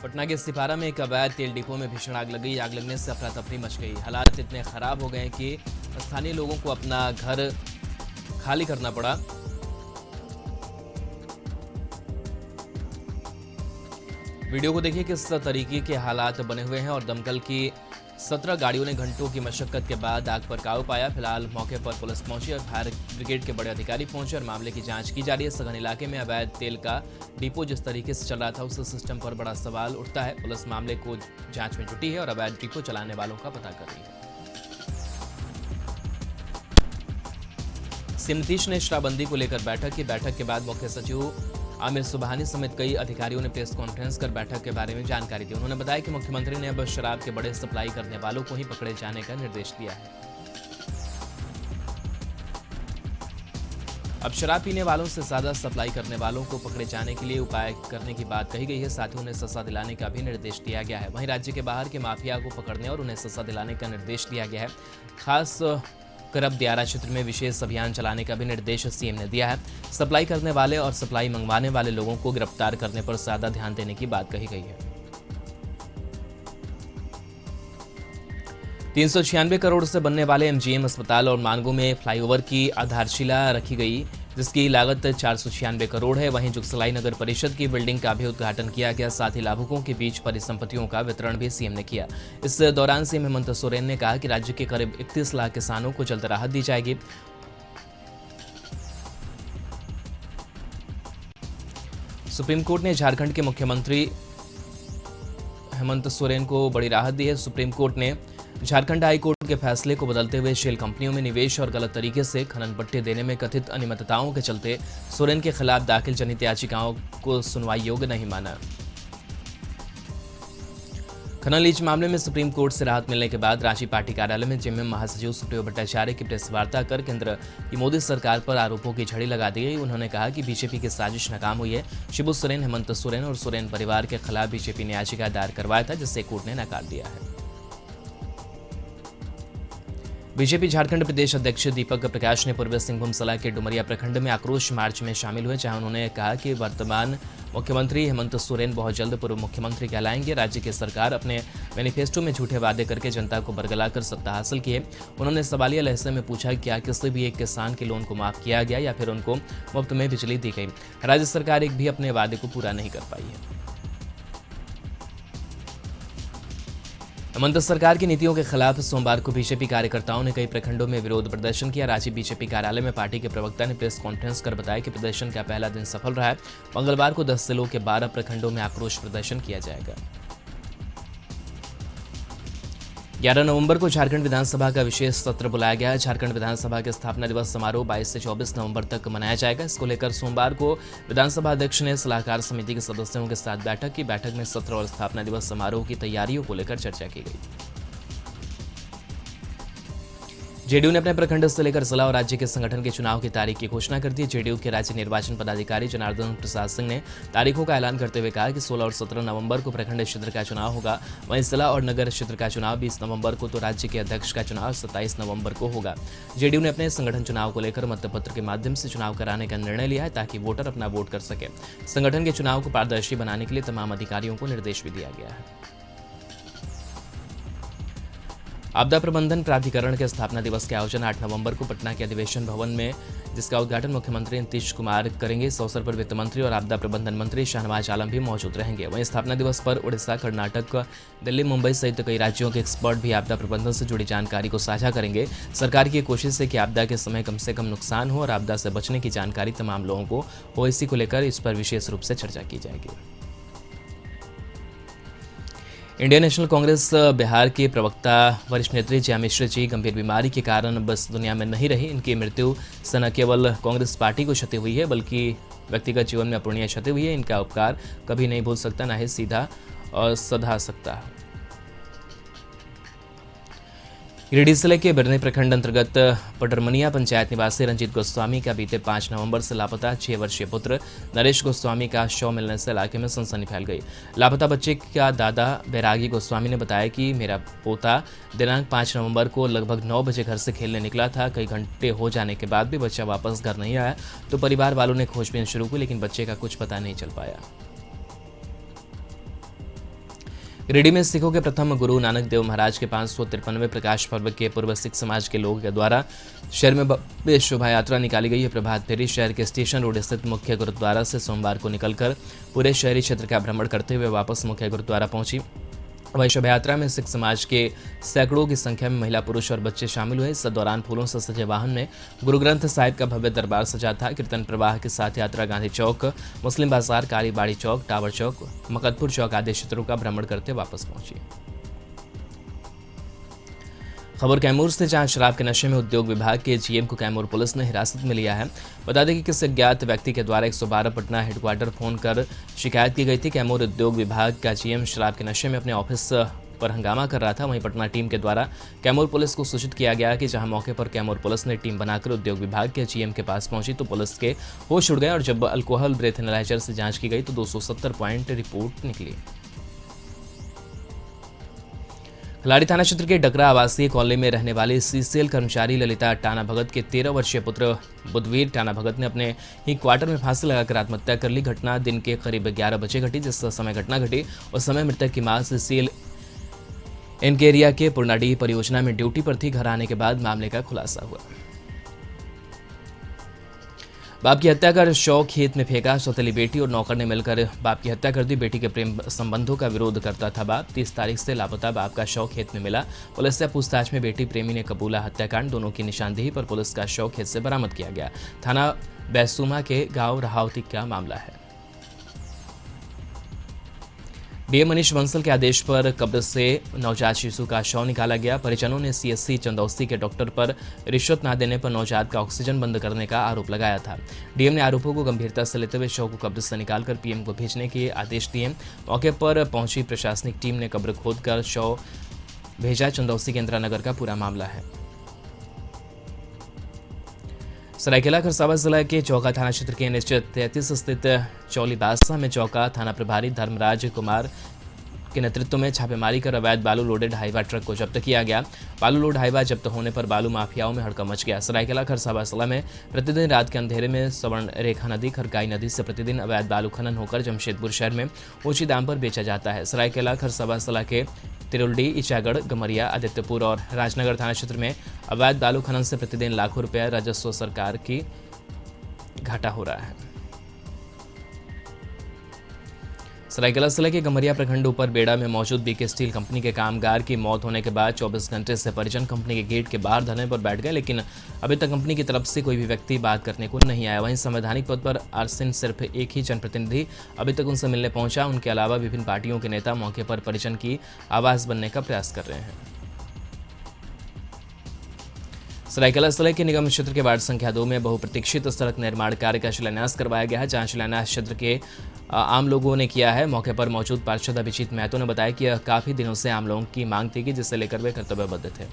पटना के सिपारा में एक अवैध तेल डिपो में भीषण आग लग गई। आग लगने से अफरा तफरी मच गई। हालात इतने खराब हो गए कि स्थानीय लोगों को अपना घर खाली करना पड़ा। वीडियो को देखिए किस तरीके के हालात बने हुए हैं और दमकल की 17 गाड़ियों ने घंटों की मशक्कत के बाद आग पर काबू पाया। फिलहाल मौके पर पुलिस पहुंची और फायर ब्रिगेड के बड़े अधिकारी पहुंचे और मामले की जांच की जा रही है। सघन इलाके में अवैध तेल का डिपो जिस तरीके से चल रहा था उस सिस्टम पर बड़ा सवाल उठता है। पुलिस मामले को जांच में जुटी है और अवैध डिपो चलाने वालों का पता कर रही है। सीएम नीतीश ने शराबबंदी को लेकर बैठक की। बैठक के बाद मुख्य सचिव आमिर सुबहानी समेत कई अधिकारियों ने प्रेस कॉन्फ्रेंस कर बैठक के बारे में जानकारी दी। उन्होंने बताया कि मुख्यमंत्री ने अब शराब के बड़े सप्लाई करने वालों को ही पकड़े जाने का निर्देश दिया है। अब शराब पीने वालों से ज्यादा सप्लाई करने वालों को पकड़े जाने के लिए उपाय करने की बात कही गई है। साथ ही उन्हें सजा दिलाने का भी निर्देश दिया गया है। वहीं राज्य के बाहर के माफिया को पकड़ने और उन्हें सजा दिलाने का निर्देश दिया गया है। खास करब दियारा क्षेत्र में विशेष अभियान चलाने का भी निर्देश सीएम ने दिया है। सप्लाई करने वाले और सप्लाई मंगवाने वाले लोगों को गिरफ्तार करने पर ज्यादा ध्यान देने की बात कही गई है। 396 करोड़ से बनने वाले एमजीएम अस्पताल और मानगो में फ्लाईओवर की आधारशिला रखी गई, जिसकी लागत 496 करोड़ है। वहीं जुगसलाई नगर परिषद की बिल्डिंग का भी उद्घाटन किया गया। साथ ही लाभुकों के बीच परिसंपत्तियों का वितरण भी सीएम ने किया। इस दौरान सीएम हेमंत सोरेन ने कहा कि राज्य के करीब 31 लाख किसानों को जल्द राहत दी जाएगी। सुप्रीम कोर्ट ने झारखंड के मुख्यमंत्री हेमंत सोरेन को बड़ी राहत दी है। सुप्रीम कोर्ट ने झारखंड हाई कोर्ट के फैसले को बदलते हुए शेल कंपनियों में निवेश और गलत तरीके से खनन पट्टे देने में कथित अनियमितताओं के चलते सोरेन के खिलाफ दाखिल जनहित याचिकाओं को सुनवाई योग्य नहीं माना। खनन लीज मामले में सुप्रीम कोर्ट से राहत मिलने के बाद रांची पार्टी कार्यालय में जेएमएम महासचिव सुप्रियो भट्टाचार्य की प्रेस वार्ता कर केंद्र की मोदी सरकार पर आरोपों की झड़ी लगा दी गई। उन्होंने कहा कि बीजेपी की साजिश नाकाम हुई है। शिबू सोरेन, हेमंत सोरेन और सोरेन परिवार के खिलाफ बीजेपी ने याचिका दायर करवाया था, जिसे कोर्ट ने नकार दिया है। बीजेपी झारखंड प्रदेश अध्यक्ष दीपक प्रकाश ने पूर्वी सिंहभूम जिला के डुमरिया प्रखंड में आक्रोश मार्च में शामिल हुए, जहां उन्होंने कहा कि वर्तमान मुख्यमंत्री हेमंत सोरेन बहुत जल्द पूर्व मुख्यमंत्री कहलाएंगे। राज्य की सरकार अपने मैनिफेस्टो में झूठे वादे करके जनता को बरगलाकर सत्ता हासिल की है। उन्होंने सवालिया लहजे में पूछा कि क्या किसी भी एक किसान के लोन को माफ किया गया या फिर उनको मुफ्त में बिजली दी गई। राज्य सरकार एक भी अपने वादे को पूरा नहीं कर पाई है। हेमंत सरकार की नीतियों के खिलाफ सोमवार को बीजेपी कार्यकर्ताओं ने कई प्रखंडों में विरोध प्रदर्शन किया। रांची बीजेपी कार्यालय में पार्टी के प्रवक्ता ने प्रेस कॉन्फ्रेंस कर बताया कि प्रदर्शन का पहला दिन सफल रहा है। मंगलवार को 10 जिलों के 12 प्रखंडों में आक्रोश प्रदर्शन किया जाएगा। 11 नवंबर को झारखंड विधानसभा का विशेष सत्र बुलाया गया है। झारखंड विधानसभा के स्थापना दिवस समारोह 22 से 24 नवंबर तक मनाया जाएगा। इसको लेकर सोमवार को विधानसभा अध्यक्ष ने सलाहकार समिति के सदस्यों के साथ बैठक की। बैठक में सत्र और स्थापना दिवस समारोह की तैयारियों को लेकर चर्चा की गई। जेडीयू ने अपने प्रखंड से लेकर जिला और राज्य के संगठन के चुनाव की तारीख की घोषणा कर दी। जेडीयू के राज्य निर्वाचन पदाधिकारी जनार्दन प्रसाद सिंह ने तारीखों का ऐलान करते हुए कहा कि 16 और 17 नवंबर को प्रखंड क्षेत्र का चुनाव होगा। वहीं जिला और नगर क्षेत्र का चुनाव 20 नवंबर को, तो राज्य के अध्यक्ष का चुनाव 27 नवंबर को होगा। जेडीयू ने अपने संगठन चुनाव को लेकर मतपत्र के माध्यम से चुनाव कराने का निर्णय लिया है, ताकि वोटर अपना वोट कर सके। संगठन के चुनाव को पारदर्शी बनाने के लिए तमाम अधिकारियों को निर्देश भी दिया गया है। आपदा प्रबंधन प्राधिकरण के स्थापना दिवस के आयोजन 8 नवंबर को पटना के अधिवेशन भवन में, जिसका उद्घाटन मुख्यमंत्री नीतीश कुमार करेंगे। इस अवसर पर वित्त मंत्री और आपदा प्रबंधन मंत्री शाहनवाज आलम भी मौजूद रहेंगे। वहीं स्थापना दिवस पर उड़ीसा, कर्नाटक, दिल्ली, मुंबई सहित कई राज्यों के एक्सपर्ट भी आपदा प्रबंधन से जुड़ी जानकारी को साझा करेंगे। सरकार की कोशिश है कि आपदा के समय कम से कम नुकसान हो और आपदा से बचने की जानकारी तमाम लोगों को हो। इसी को लेकर इस पर विशेष रूप से चर्चा की जाएगी। इंडियन नेशनल कांग्रेस बिहार के प्रवक्ता वरिष्ठ नेत्री जया मिश्र जी गंभीर बीमारी के कारण बस दुनिया में नहीं रही। इनकी मृत्यु से न केवल कांग्रेस पार्टी को क्षति हुई है, बल्कि व्यक्तिगत जीवन में अपूरणीय क्षति हुई है। इनका उपकार कभी नहीं भूल सकता, न ही सीधा और सधा सकता। गिरिडीह जिले के बिरनी प्रखंड अंतर्गत पडरमनिया पंचायत निवासी रंजीत गोस्वामी का बीते 5 नवंबर से लापता 6 वर्षीय पुत्र नरेश गोस्वामी का शव मिलने से इलाके में सनसनी फैल गई। लापता बच्चे का दादा बैरागी गोस्वामी ने बताया कि मेरा पोता दिनांक 5 नवंबर को लगभग 9 बजे घर से खेलने निकला था। कई घंटे हो जाने के बाद भी बच्चा वापस घर नहीं आया, तो परिवार वालों ने खोजबीन शुरू की, लेकिन बच्चे का कुछ पता नहीं चल पाया। गिरिडीह में सिखों के प्रथम गुरु नानक देव महाराज के 553वें प्रकाश पर्व के पूर्व सिख समाज के लोगों के द्वारा शहर में भव्य शोभा यात्रा निकाली गई है। प्रभात फेरी शहर के स्टेशन रोड स्थित मुख्य गुरुद्वारा से सोमवार को निकलकर पूरे शहरी क्षेत्र का भ्रमण करते हुए वापस मुख्य गुरुद्वारा पहुंची। वही शोभा यात्रा में सिख समाज के सैकड़ों की संख्या में महिला, पुरुष और बच्चे शामिल हुए। इस दौरान फूलों से सजे वाहन में गुरु ग्रंथ साहिब का भव्य दरबार सजा था। कीर्तन प्रवाह के साथ यात्रा गांधी चौक, मुस्लिम बाजार, कालीबाड़ी चौक, टावर चौक, मकदपुर चौक आदि क्षेत्रों का भ्रमण करते वापस पहुंची। खबर कैमूर से, जहां शराब के नशे में उद्योग विभाग के जीएम को कैमूर पुलिस ने हिरासत में लिया है। बता दें कि किसी अज्ञात व्यक्ति के द्वारा 112 पटना हेडक्वार्टर फोन कर शिकायत की गई थी। कैमूर उद्योग विभाग का जीएम शराब के नशे में अपने ऑफिस पर हंगामा कर रहा था। वहीं पटना टीम के द्वारा कैमूर पुलिस को सूचित किया गया कि जहां मौके पर कैमूर पुलिस ने टीम बनाकर उद्योग विभाग के जीएम के पास पहुंची तो पुलिस के होश उड़ गए और जब अल्कोहल ब्रेथ एनालाइजर से जांच की गई तो 270 पॉइंट रिपोर्ट निकली। खलाड़ी थाना क्षेत्र के डकरा आवासीय कॉलोनी में रहने वाली सीसीएल कर्मचारी ललिता टाना भगत के 13 वर्षीय पुत्र बुधवीर टाना भगत ने अपने ही क्वार्टर में फांसी लगाकर आत्महत्या कर ली। घटना दिन के करीब 11 बजे घटी। जिस समय घटना घटी उस समय मृतक की मां सीसीएल एनकेरिया के पुरनाडीह परियोजना में ड्यूटी पर थी। घर आने के बाद मामले का खुलासा हुआ। बाप की हत्या कर शव खेत में फेंका। सौतेली बेटी और नौकर ने मिलकर बाप की हत्या कर दी। बेटी के प्रेम संबंधों का विरोध करता था बाप। 30 तारीख से लापता बाप का शव खेत में मिला। पुलिस से पूछताछ में बेटी प्रेमी ने कबूला हत्याकांड। दोनों की निशानदेही पर पुलिस का शव खेत से बरामद किया गया। थाना बैसूमा के गांव रहावती का मामला है। डीएम मनीष बंसल के आदेश पर कब्र से नवजात शिशु का शव निकाला गया। परिजनों ने सीएससी चंदौसी के डॉक्टर पर रिश्वत न देने पर नवजात का ऑक्सीजन बंद करने का आरोप लगाया था। डीएम ने आरोपों को गंभीरता से लेते हुए शव को कब्र से निकालकर पीएम को भेजने के आदेश दिए। मौके पर पहुंची प्रशासनिक टीम ने कब्र खोदकर शव भेजा। चंदौसी के इंदिरा नगर का पूरा मामला है। सरायकेला खरसावां जिला के चौका थाना क्षेत्र के एनएच 33 स्थित चौलीबासा में चौका थाना प्रभारी धर्मराज कुमार के नेतृत्व में छापेमारी कर अवैध बालू लोडेड हाईवा ट्रक को जब्त किया गया। बालू लोड हाईवा जब्त होने पर बालू माफियाओं में हड़कंप मच गया। सरायकेला खरसावां जिला में प्रतिदिन रात के अंधेरे में स्वर्ण रेखा नदी, खरकाई नदी से प्रतिदिन अवैध बालू खनन होकर जमशेदपुर शहर में ऊंची दाम पर बेचा जाता है। सरायकेला खरसावां जिला के तिरुलडी, ईचागढ़, गमरिया, आदित्यपुर और राजनगर थाना क्षेत्र में अवैध बालू खनन से प्रतिदिन लाखों रुपये राजस्व सरकार की घाटा हो रहा है। सरायकेला जिले के गमरिया प्रखंड ऊपर बेड़ा में मौजूद बीके स्टील कंपनी के कामगार की मौत होने के बाद 24 घंटे से परिजन कंपनी के गेट के बाहर धरने पर बैठ गए, लेकिन अभी तक कंपनी की तरफ से कोई भी व्यक्ति बात करने को नहीं आया। वहीं संवैधानिक पद पर आसीन सिर्फ एक ही जनप्रतिनिधि अभी तक उनसे मिलने पहुंचा। उनके अलावा विभिन्न पार्टियों के नेता मौके पर परिजन की आवाज बनने का प्रयास कर रहे हैं। सरायकेला जिले के निगम क्षेत्र के वार्ड संख्या 2 में बहुप्रतीक्षित सड़क निर्माण कार्य का शिलान्यास करवाया गया है, जहां शिलान्यास क्षेत्र के आम लोगों ने किया है। मौके पर मौजूद पार्षद अभिजीत महतो ने बताया कि यह काफी दिनों से आम लोगों की मांग थी, जिसे लेकर वे कर्तव्यबद्ध थे।